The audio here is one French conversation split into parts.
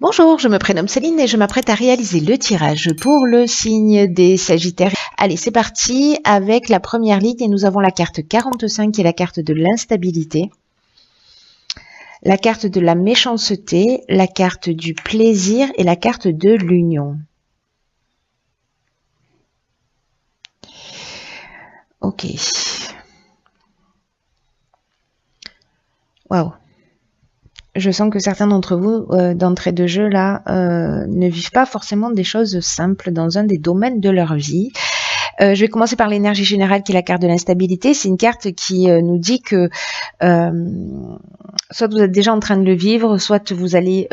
Bonjour, je me prénomme Céline et je m'apprête à réaliser le tirage pour le signe des Sagittaires. Allez, c'est parti avec la première ligne et nous avons la carte 45 qui est la carte de l'instabilité, la carte de la méchanceté, la carte du plaisir et la carte de l'union. Ok. Waouh. Je sens que certains d'entre vous, d'entrée de jeu, là, ne vivent pas forcément des choses simples dans un des domaines de leur vie. Je vais commencer par l'énergie générale qui est la carte de l'instabilité. C'est une carte qui nous dit que soit vous êtes déjà en train de le vivre, soit vous allez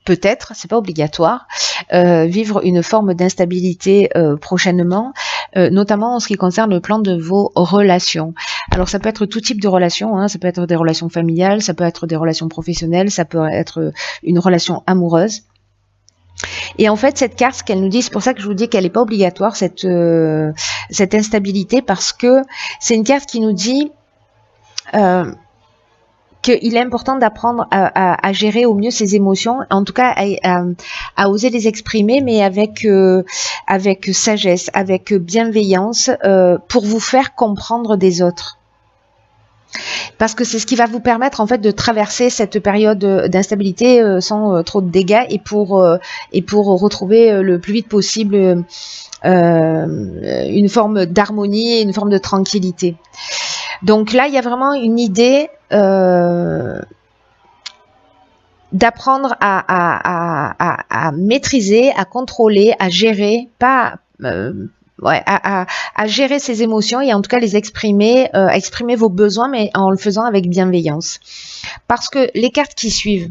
peut-être, c'est pas obligatoire, vivre une forme d'instabilité prochainement, notamment en ce qui concerne le plan de vos relations. Alors ça peut être tout type de relations, hein, ça peut être des relations familiales, ça peut être des relations professionnelles, ça peut être une relation amoureuse. Et en fait, cette carte, ce qu'elle nous dit, c'est pour ça que je vous dis qu'elle n'est pas obligatoire, cette instabilité, parce que c'est une carte qui nous dit qu'il est important d'apprendre à gérer au mieux ses émotions, en tout cas à oser les exprimer, mais avec sagesse, avec bienveillance, pour vous faire comprendre des autres. Parce que c'est ce qui va vous permettre en fait de traverser cette période d'instabilité sans trop de dégâts et pour retrouver le plus vite possible une forme d'harmonie et une forme de tranquillité. Donc là, il y a vraiment une idée d'apprendre à maîtriser, à contrôler, à gérer, pas à gérer ses émotions et en tout cas les exprimer, exprimer vos besoins, mais en le faisant avec bienveillance. Parce que les cartes qui suivent,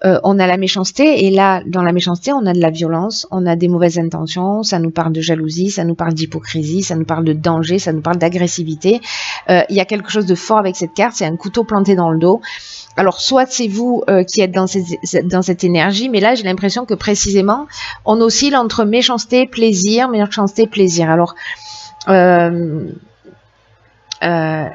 on a la méchanceté, et là, dans la méchanceté, on a de la violence, on a des mauvaises intentions, ça nous parle de jalousie, ça nous parle d'hypocrisie, ça nous parle de danger, ça nous parle d'agressivité. Il y a quelque chose de fort avec cette carte, c'est un couteau planté dans le dos. Alors, soit c'est vous qui êtes dans cette énergie, mais là, j'ai l'impression que précisément, on oscille entre méchanceté, plaisir. Alors,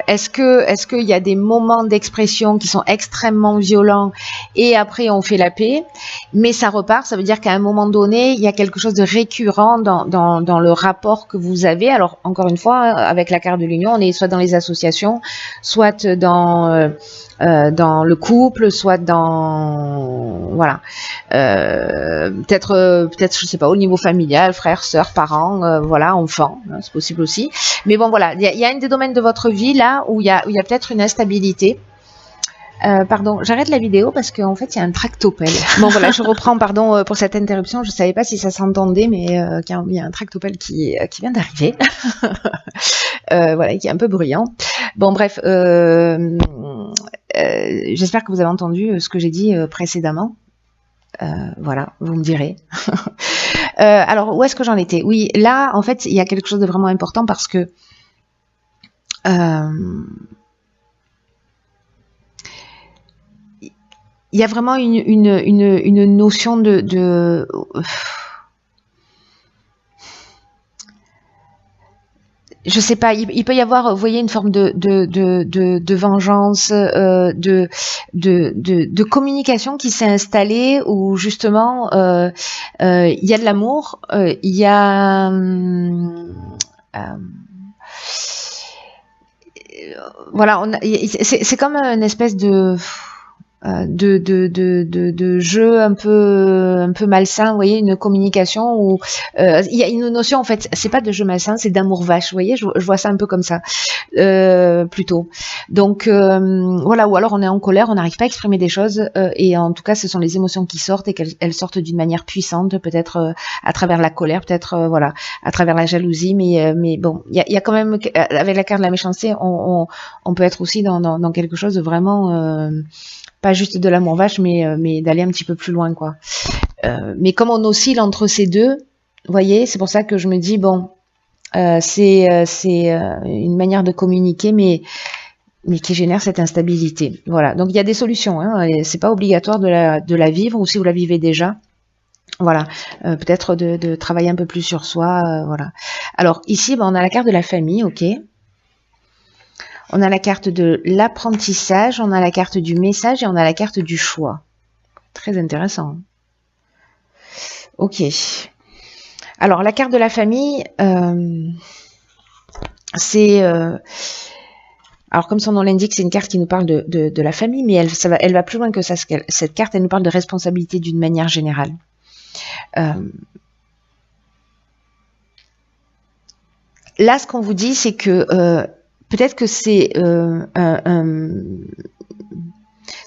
est-ce qu'il y a des moments d'expression qui sont extrêmement violents et après on fait la paix, mais ça repart, ça veut dire qu'à un moment donné, il y a quelque chose de récurrent dans le rapport que vous avez. Alors, encore une fois, avec la carte de l'union, on est soit dans les associations, soit dans le couple, soit dans voilà, peut-être je sais pas, au niveau familial, frères, sœurs, parents, voilà, enfants, hein, c'est possible aussi. Mais bon, voilà, il y a un des domaines de votre vie là où il y a peut-être une instabilité. Pardon, j'arrête la vidéo parce qu'en fait il y a un tractopelle. Bon voilà, je reprends, pardon pour cette interruption, je savais pas si ça s'entendait, mais il y a un tractopelle qui vient d'arriver. Voilà, qui est un peu bruyant. Bon bref, j'espère que vous avez entendu ce que j'ai dit précédemment. Voilà, vous me direz. Alors, où est-ce que j'en étais? Oui, là, en fait, il y a quelque chose de vraiment important parce que il y a vraiment une notion de je sais pas, il peut y avoir, vous voyez, une forme de vengeance, de communication qui s'est installée où justement il y a de l'amour, il y a voilà, c'est comme une espèce de jeu un peu malsain, vous voyez, une communication où il y a une notion, en fait, c'est pas de jeu malsain, c'est d'amour vache, vous voyez, je vois ça un peu comme ça, plutôt. Donc voilà, ou alors on est en colère, on n'arrive pas à exprimer des choses, et en tout cas ce sont les émotions qui sortent et qu'elles sortent d'une manière puissante, peut-être à travers la colère, peut-être voilà, à travers la jalousie, mais bon, il y a quand même, avec la carte de la méchanceté, on peut être aussi dans quelque chose de vraiment pas juste de l'amour vache, mais d'aller un petit peu plus loin, quoi. Mais comme on oscille entre ces deux, vous voyez, c'est pour ça que je me dis, bon, c'est une manière de communiquer, mais qui génère cette instabilité. Voilà, donc il y a des solutions, hein, c'est pas obligatoire de la vivre, ou si vous la vivez déjà, voilà, peut-être de travailler un peu plus sur soi, voilà. Alors ici, on a la carte de la famille, ok. On a la carte de l'apprentissage, on a la carte du message et on a la carte du choix. très intéressant. Ok. Alors, la carte de la famille, c'est... alors, comme son nom l'indique, c'est une carte qui nous parle de la famille, mais elle va plus loin que ça. Cette carte, elle nous parle de responsabilité d'une manière générale. Là, ce qu'on vous dit, c'est que peut-être que c'est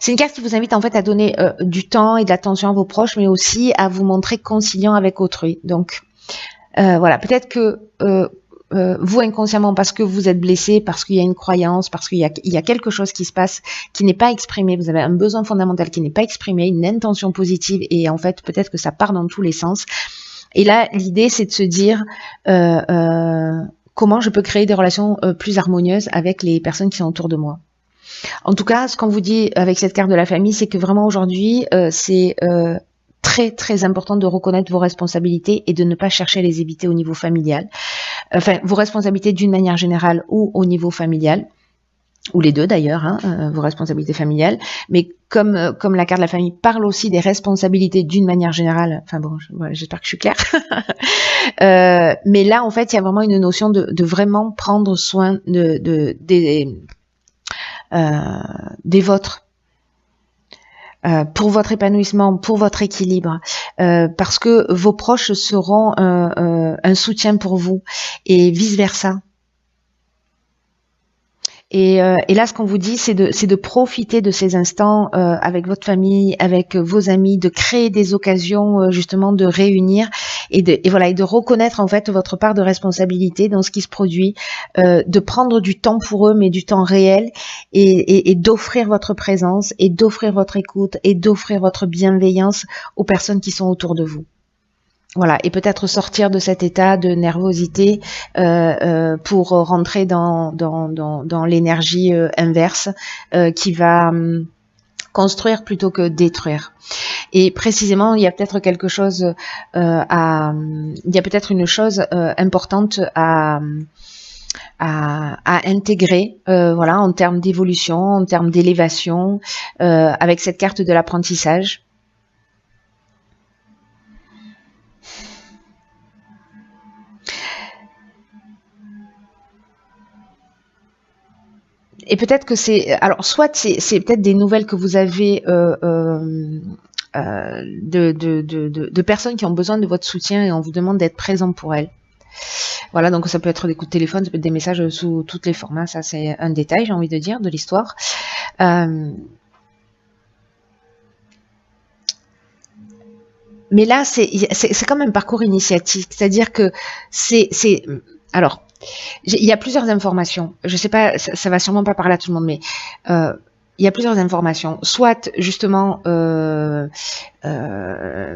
une carte qui vous invite en fait à donner du temps et de l'attention à vos proches, mais aussi à vous montrer conciliant avec autrui. Donc, voilà, peut-être que vous inconsciemment, parce que vous êtes blessé, parce qu'il y a une croyance, parce qu'il y a quelque chose qui se passe qui n'est pas exprimé, vous avez un besoin fondamental qui n'est pas exprimé, une intention positive, et en fait peut-être que ça part dans tous les sens. Et là, l'idée c'est de se dire comment je peux créer des relations plus harmonieuses avec les personnes qui sont autour de moi. En tout cas, ce qu'on vous dit avec cette carte de la famille, c'est que vraiment aujourd'hui, c'est très très important de reconnaître vos responsabilités et de ne pas chercher à les éviter au niveau familial. Enfin, vos responsabilités d'une manière générale ou au niveau familial, ou les deux d'ailleurs, hein, vos responsabilités familiales. Mais comme la carte de la famille parle aussi des responsabilités d'une manière générale, enfin bon, voilà, j'espère que je suis claire. Mais là, en fait, il y a vraiment une notion de vraiment prendre soin des vôtres. Pour votre épanouissement, pour votre équilibre, parce que vos proches seront un soutien pour vous et vice-versa. Et là, ce qu'on vous dit, c'est de profiter de ces instants avec votre famille, avec vos amis, de créer des occasions justement de réunir et de reconnaître en fait votre part de responsabilité dans ce qui se produit, de prendre du temps pour eux, mais du temps réel, et d'offrir votre présence, et d'offrir votre écoute, et d'offrir votre bienveillance aux personnes qui sont autour de vous. Voilà, et peut-être sortir de cet état de nervosité pour rentrer dans l'énergie inverse qui va construire plutôt que détruire. Et précisément, il y a peut-être quelque chose il y a peut-être une chose importante à intégrer, voilà, en termes d'évolution, en termes d'élévation, avec cette carte de l'apprentissage. Et peut-être que alors soit c'est peut-être des nouvelles que vous avez de personnes qui ont besoin de votre soutien et on vous demande d'être présent pour elles. Voilà, donc ça peut être des coups de téléphone, ça peut être des messages sous tous les formats, ça c'est un détail, j'ai envie de dire, de l'histoire. Mais là, c'est comme un parcours initiatique, c'est-à-dire que alors, il y a plusieurs informations. Je sais pas, ça va sûrement pas parler à tout le monde, mais il y a plusieurs informations. Soit justement, je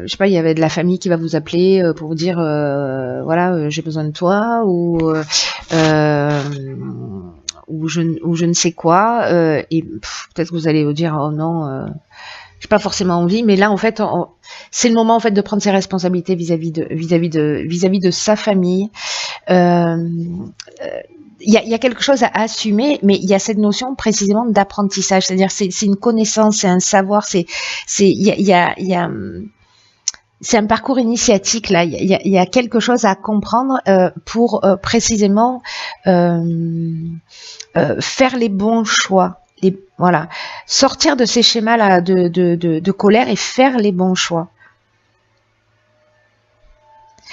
sais pas, il y avait de la famille qui va vous appeler pour vous dire, voilà, j'ai besoin de toi, ou je ne sais quoi, et peut-être que vous allez vous dire, oh non. J'ai pas forcément envie, mais là en fait, c'est le moment en fait de prendre ses responsabilités vis-à-vis de sa famille. Il y a quelque chose à assumer, mais il y a cette notion précisément d'apprentissage, c'est-à-dire c'est une connaissance, c'est un savoir, c'est un parcours initiatique là. Il y a quelque chose à comprendre pour précisément faire les bons choix. Voilà, sortir de ces schémas-là de colère et faire les bons choix.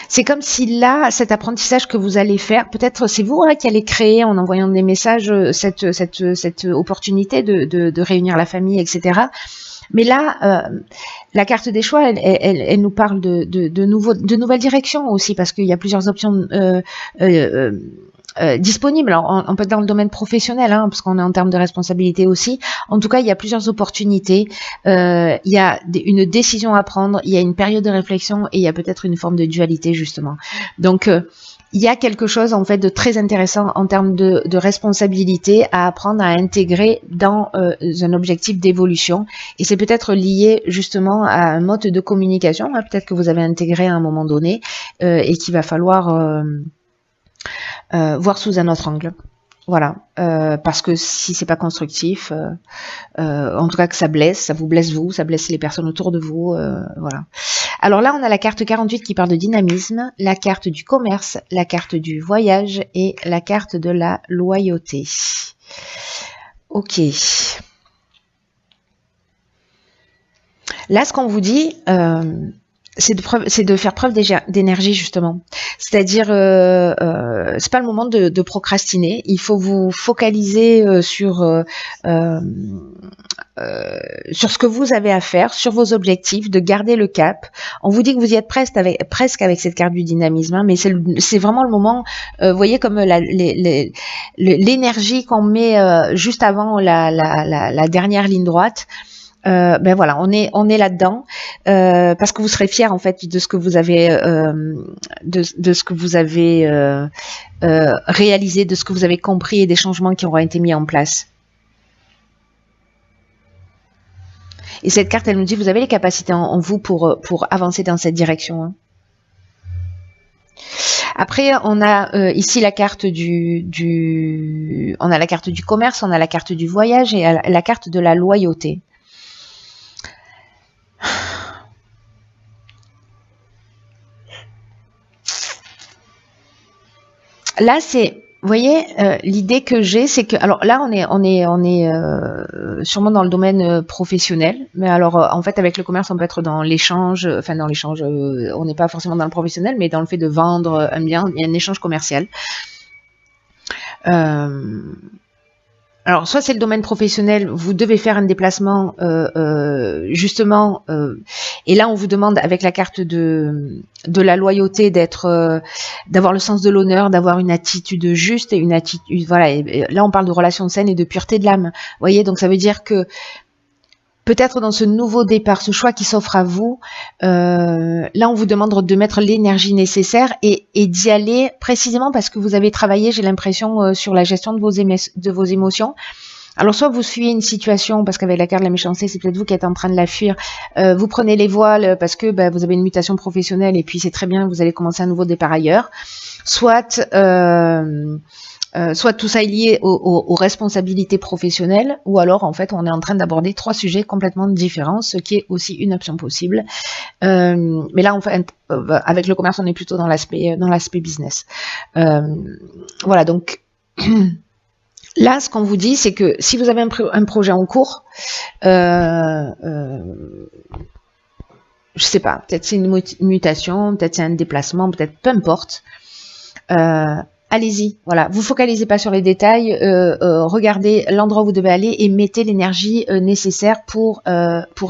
C'est comme si là, cet apprentissage que vous allez faire, peut-être c'est vous qui allez créer en envoyant des messages cette opportunité de réunir la famille, etc. Mais là, la carte des choix, elle nous parle de nouvelles directions aussi, parce qu'il y a plusieurs options disponibles. Alors, on peut être dans le domaine professionnel, hein, parce qu'on est en termes de responsabilité aussi. En tout cas, il y a plusieurs opportunités. Il y a une décision à prendre, il y a une période de réflexion et il y a peut-être une forme de dualité, justement. Donc, il y a quelque chose en fait de très intéressant en termes de responsabilité à apprendre à intégrer dans un objectif d'évolution, et c'est peut-être lié justement à un mode de communication, hein, peut-être que vous avez intégré à un moment donné et qu'il va falloir voir sous un autre angle. Voilà, parce que si c'est pas constructif, en tout cas que ça blesse, ça vous blesse vous, ça blesse les personnes autour de vous, voilà. Alors là, on a la carte 48 qui parle de dynamisme, la carte du commerce, la carte du voyage et la carte de la loyauté. Ok. Là, ce qu'on vous dit, c'est de faire preuve d'énergie justement. C'est-à-dire, c'est pas le moment de procrastiner. Il faut vous focaliser sur ce que vous avez à faire, sur vos objectifs, de garder le cap. On vous dit que vous y êtes presque avec cette carte du dynamisme, hein, mais c'est vraiment le moment. Vous voyez comme l'énergie qu'on met juste avant la dernière ligne droite. Ben voilà, on est là-dedans parce que vous serez fiers en fait de ce que vous avez de ce que vous avez réalisé, de ce que vous avez compris et des changements qui auront été mis en place. Et cette carte, elle nous dit vous avez les capacités en vous pour avancer dans cette direction. Hein. Après, on a ici la carte on a la carte du commerce, on a la carte du voyage et la carte de la loyauté. Là, c'est, vous voyez, l'idée que j'ai, c'est que, alors là, on est sûrement dans le domaine professionnel, mais alors en fait, avec le commerce, on peut être dans l'échange, enfin dans l'échange, on n'est pas forcément dans le professionnel, mais dans le fait de vendre un bien, il y a un échange commercial. Alors, soit c'est le domaine professionnel, vous devez faire un déplacement, justement, et là on vous demande avec la carte de la loyauté d'avoir le sens de l'honneur, d'avoir une attitude juste et une attitude, voilà. Et là on parle de relations saines et de pureté de l'âme. Vous voyez, donc ça veut dire que peut-être dans ce nouveau départ, ce choix qui s'offre à vous, là on vous demande de mettre l'énergie nécessaire et d'y aller précisément parce que vous avez travaillé, j'ai l'impression, sur la gestion de vos émotions. Alors soit vous fuyez une situation parce qu'avec la carte de la méchanceté, c'est peut-être vous qui êtes en train de la fuir. Vous prenez les voiles parce que vous avez une mutation professionnelle et puis c'est très bien, vous allez commencer un nouveau départ ailleurs. Soit tout ça est lié aux responsabilités professionnelles, ou alors en fait on est en train d'aborder 3 sujets complètement différents, ce qui est aussi une option possible. Mais là en fait, avec le commerce, on est plutôt dans l'aspect business. Voilà, donc là ce qu'on vous dit, c'est que si vous avez un projet en cours, je sais pas, peut-être c'est une mutation, peut-être c'est un déplacement, peut-être peu importe. Allez-y, voilà. Vous focalisez pas sur les détails, regardez l'endroit où vous devez aller et mettez l'énergie nécessaire pour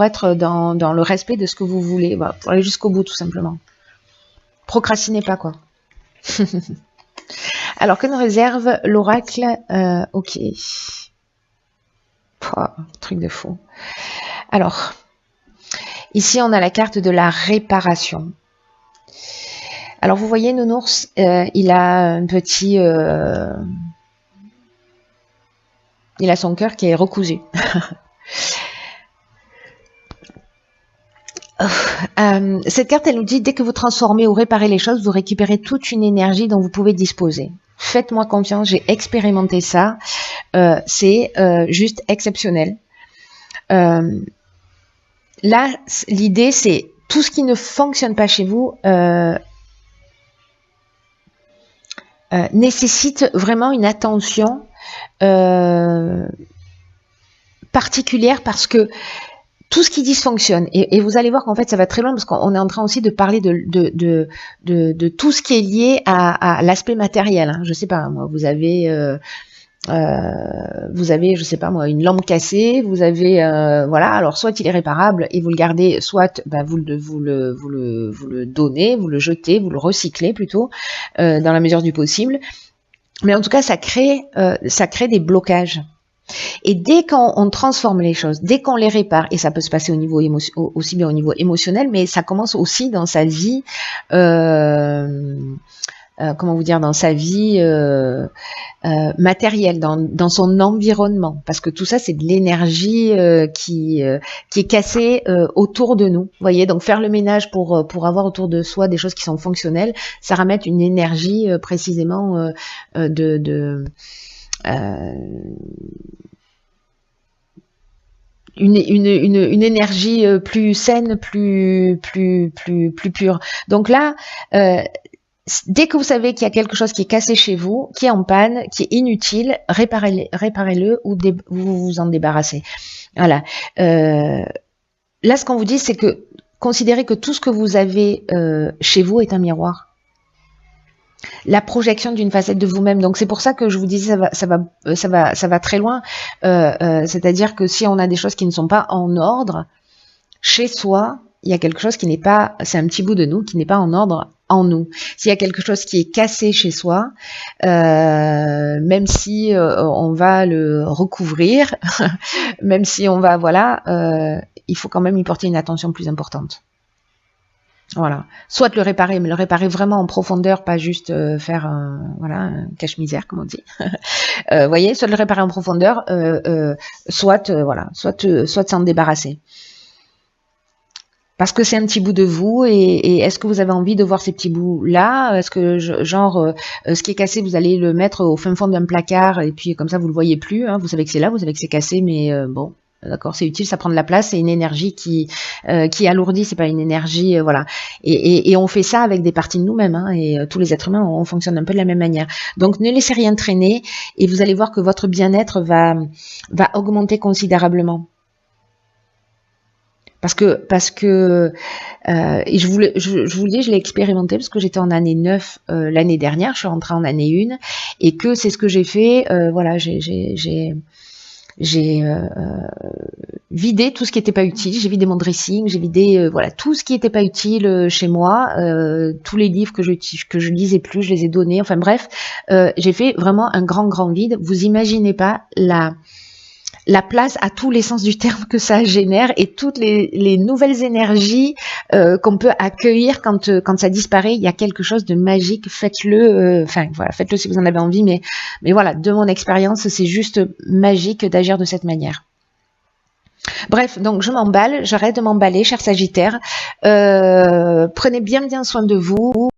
être dans le respect de ce que vous voulez, voilà, pour aller jusqu'au bout tout simplement. Procrastinez pas quoi. Alors que nous réserve l'oracle ok. Pouah, truc de fou. Alors, ici on a la carte de la réparation. Alors vous voyez, Nounours, il a un petit, il a son cœur qui est recousu. Cette carte, elle nous dit, dès que vous transformez ou réparez les choses, vous récupérez toute une énergie dont vous pouvez disposer. Faites-moi confiance, j'ai expérimenté ça. C'est juste exceptionnel. Là, l'idée, c'est tout ce qui ne fonctionne pas chez vous nécessite vraiment une attention particulière parce que tout ce qui dysfonctionne, et vous allez voir qu'en fait ça va très loin parce qu'on est en train aussi de parler de tout ce qui est lié à l'aspect matériel. Hein. Je sais pas, moi, vous avez, je sais pas moi, une lampe cassée, vous avez, voilà, alors soit il est réparable et vous le gardez, soit vous le donnez, vous le jetez, vous le recyclez plutôt, dans la mesure du possible. Mais en tout cas, ça crée des blocages. Et dès qu'on transforme les choses, dès qu'on les répare, et ça peut se passer au niveau aussi bien au niveau émotionnel, mais ça commence aussi dans sa vie, comment vous dire, dans sa vie matérielle, dans son environnement, parce que tout ça c'est de l'énergie qui est cassée autour de nous. Vous voyez, donc faire le ménage pour avoir autour de soi des choses qui sont fonctionnelles, ça ramène une énergie précisément euh, une énergie plus saine, plus pure. Donc là, dès que vous savez qu'il y a quelque chose qui est cassé chez vous, qui est en panne, qui est inutile, réparez-le ou vous vous en débarrassez. Voilà. Là, ce qu'on vous dit, c'est que considérez que tout ce que vous avez chez vous est un miroir. La projection d'une facette de vous-même. Donc c'est pour ça que je vous disais ça va très loin. C'est-à-dire que si on a des choses qui ne sont pas en ordre chez soi, il y a quelque chose qui n'est pas, c'est un petit bout de nous qui n'est pas en ordre en nous. S'il y a quelque chose qui est cassé chez soi, même si on va le recouvrir, même si on va, voilà, il faut quand même y porter une attention plus importante. Voilà, soit le réparer, mais le réparer vraiment en profondeur, pas juste faire voilà, un cache-misère, comme on dit. Voyez, soit le réparer en profondeur, soit voilà, soit s'en débarrasser. Parce que c'est un petit bout de vous, et est-ce que vous avez envie de voir ces petits bouts-là? Est-ce que, genre, ce qui est cassé, vous allez le mettre au fin fond d'un placard, et puis comme ça, vous le voyez plus, hein, vous savez que c'est là, vous savez que c'est cassé, mais bon, d'accord, c'est utile, ça prend de la place, c'est une énergie qui alourdit, c'est pas une énergie, voilà. Et on fait ça avec des parties de nous-mêmes, hein, et tous les êtres humains, on fonctionne un peu de la même manière. Donc, ne laissez rien traîner, et vous allez voir que votre bien-être va augmenter considérablement. Parce que et je vous le dis, je l'ai expérimenté parce que j'étais en année 9 l'année dernière, je suis rentrée en année 1, et que c'est ce que j'ai fait, voilà, j'ai vidé tout ce qui n'était pas utile, j'ai vidé mon dressing, j'ai vidé voilà, tout ce qui n'était pas utile chez moi, tous les livres que je lisais plus, je les ai donnés, enfin bref, j'ai fait vraiment un grand vide. Vous imaginez pas la place à tous les sens du terme que ça génère, et toutes les nouvelles énergies qu'on peut accueillir quand ça disparaît. Il y a quelque chose de magique. Faites-le, enfin voilà, faites-le si vous en avez envie, mais voilà, de mon expérience, c'est juste magique d'agir de cette manière. Bref, donc je m'emballe, j'arrête de m'emballer, cher Sagittaire. Prenez bien soin de vous.